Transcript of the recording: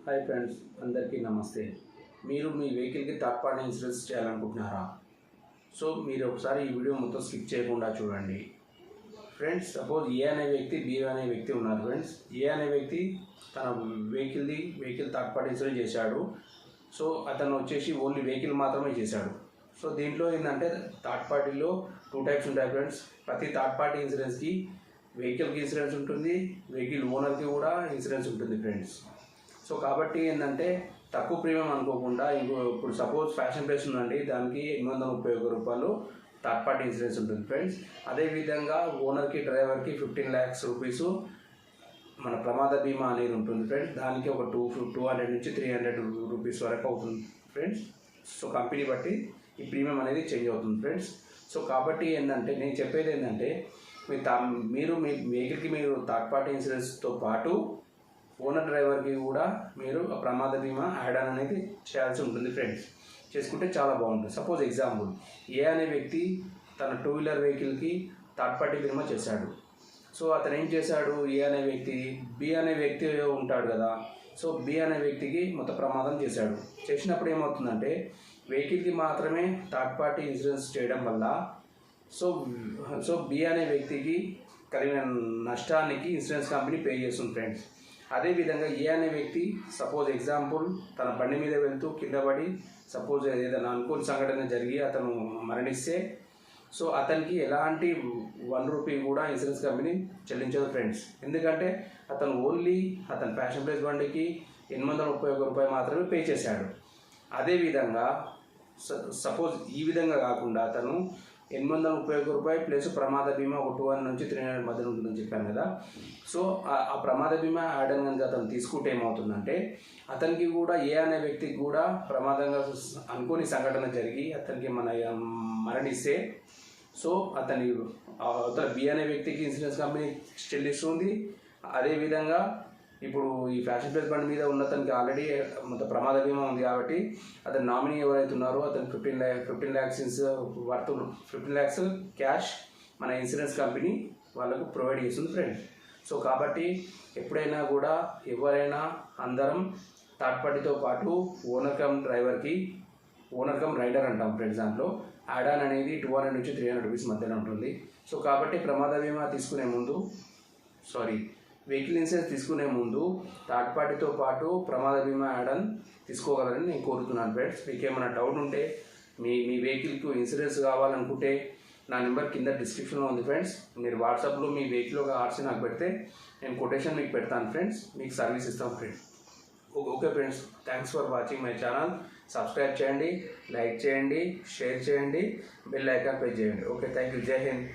Hi friends, అందరికీ నమస్తే. మీరు మీ వెహికల్కి థర్డ్ పార్టీ ఇన్సూరెన్స్ చేయాలనుకుంటున్నారా? సో మీరు ఒకసారి ఈ వీడియో మొత్తం స్కిప్ చేయకుండా చూడండి. ఫ్రెండ్స్, సపోజ్ ఏ అనే వ్యక్తి, బి అనే వ్యక్తి ఉన్నారు. ఫ్రెండ్స్, ఏ అనే వ్యక్తి తన వెహికల్ థర్డ్ పార్టీ ఇన్సూరెన్స్ చేశాడు. సో అతను వచ్చేసి ఓన్లీ వెహికల్ మాత్రమే చేశాడు. సో దీంట్లో ఏంటంటే థర్డ్ పార్టీలో 2 టైప్స్ ఉంటాయి. ఫ్రెండ్స్, ప్రతి థర్డ్ పార్టీ ఇన్సూరెన్స్కి వెహికల్కి ఇన్సూరెన్స్ ఉంటుంది, వెహికల్ ఓనర్కి కూడా ఇన్సూరెన్స్ ఉంటుంది. ఫ్రెండ్స్, సో కాబట్టి ఏంటంటే తక్కువ ప్రీమియం అనుకోకుండా ఇప్పుడు సపోజ్ ఫ్యాషన్ ప్లేస్ ఉందండి, దానికి 831 రూపాయలు థర్డ్ పార్టీ ఇన్సూరెన్స్ ఉంటుంది. ఫ్రెండ్స్, అదేవిధంగా ఓనర్కి డ్రైవర్కి 15 lakhs రూపీస్ మన ప్రమాద బీమా అనేది ఉంటుంది. ఫ్రెండ్స్, దానికి ఒక 200 నుంచి 300 రూపీస్ వరకు అవుతుంది. ఫ్రెండ్స్, సో కంపెనీ బట్టి ఈ ప్రీమియం అనేది చేంజ్ అవుతుంది. ఫ్రెండ్స్, సో కాబట్టి ఏంటంటే నేను చెప్పేది ఏంటంటే మీరు మీ వెహికల్కి మీరు థర్డ్ పార్టీ ఇన్సూరెన్స్తో పాటు ఓనర్ డ్రైవర్కి కూడా మీరు ప్రమాద బీమా యాడ్ ఆన్ అనేది చేయాల్సి ఉంటుంది. ఫ్రెండ్స్, చేసుకుంటే చాలా బాగుంటుంది. సపోజ్ ఎగ్జాంపుల్, ఏ అనే వ్యక్తి తన 2-wheeler వెహికల్కి థర్డ్ పార్టీ బీమా చేశాడు. సో అతను ఏం చేశాడు, ఏ అనే వ్యక్తి బి అనే వ్యక్తి ఉంటాడు కదా. సో బి అనే వ్యక్తికి మొత్తం ప్రమాదం చేశాడు. చేసినప్పుడు ఏమవుతుందంటే వెహికల్కి మాత్రమే థర్డ్ పార్టీ ఇన్సూరెన్స్ చేయడం వల్ల సో బి అనే వ్యక్తికి కలిగిన నష్టానికి ఇన్సూరెన్స్ కంపెనీ పే చేస్తుంది. ఫ్రెండ్స్, అదేవిధంగా ఏ అనే వ్యక్తి సపోజ్ ఎగ్జాంపుల్ తన బండి మీద వెళ్తూ కింద పడి సపోజ్ ఏదైనా అనుకోని సంఘటన జరిగి అతను మరణిస్తే సో అతనికి ఎలాంటి 1 రూపీ కూడా ఇన్సూరెన్స్ కంపెనీ చెల్లించదు. ఫ్రెండ్స్, ఎందుకంటే అతను ఓన్లీ అతని ఫ్యాషన్ ప్లేస్ బండికి 831 రూపాయలు మాత్రమే పే చేశాడు. అదేవిధంగా సపోజ్ ఈ విధంగా కాకుండా అతను 831 రూపాయలు ప్లస్ ప్రమాద బీమా ఒక 200 నుంచి 300 మధ్యలో ఉంటుందని చెప్పాను కదా. సో ఆ ప్రమాద బీమా యాడ్ కనుక అతను తీసుకుంటే ఏమవుతుందంటే అతనికి కూడా ఏ అనే వ్యక్తికి కూడా ప్రమాదంగా అనుకోని సంఘటన జరిగి అతనికి మరణిస్తే సో అతని బి అనే వ్యక్తికి ఇన్సూరెన్స్ కంపెనీ చెల్లిస్తుంది. అదేవిధంగా ఇప్పుడు ఈ ఫ్యాషన్ ప్లేస్ బండి మీద ఉన్న అతనికి ఆల్రెడీ మొత్తం ప్రమాద బీమా ఉంది కాబట్టి అతని నామినీ ఎవరైతే ఉన్నారో అతను 15 lakhs వర్త్ 15 lakhs క్యాష్ మన ఇన్సూరెన్స్ కంపెనీ వాళ్ళకు ప్రొవైడ్ చేస్తుంది. ఫ్రెండ్స్, సో కాబట్టి ఎప్పుడైనా కూడా ఎవరైనా అందరం థర్డ్ పార్టీతో పాటు ఓనర్ కమ్ రైడర్ అంటాం. ఫ్రెండ్స్, దాంట్లో యాడ్ ఆన్ అనేది 200 నుంచి 300 రూపీస్ మధ్యలో ఉంటుంది. సో కాబట్టి ప్రమాద బీమా తీసుకునే ముందు వెహికల్ ఇన్సూరెన్స్ తీసుకునే ముందు థర్డ్ పార్టీతో పాటు ప్రమాద బీమా యాడ్ ఆన్ తీసుకోగలరని నేను కోరుతున్నాను. ఫ్రెండ్స్, మీకు ఏమైనా డౌట్ ఉంటే మీ వెహికల్కు ఇన్సూరెన్స్ కావాలనుకుంటే నా నెంబర్ కింద డిస్క్రిప్షన్లో ఉంది. ఫ్రెండ్స్, మీరు వాట్సాప్లో మీ వెహికల్ ఒక ఆర్సీ నాకు పెడితే నేను కొటేషన్ మీకు పెడతాను. ఫ్రెండ్స్, మీకు సర్వీస్ ఇస్తాం. Friends, okay friends, thanks for watching my channel. Subscribe చేయండి, లైక్ చేయండి, షేర్ చేయండి, బెల్ ఐకాన్ ప్రెస్ చేయండి. Okay, thank you. జై హింద్.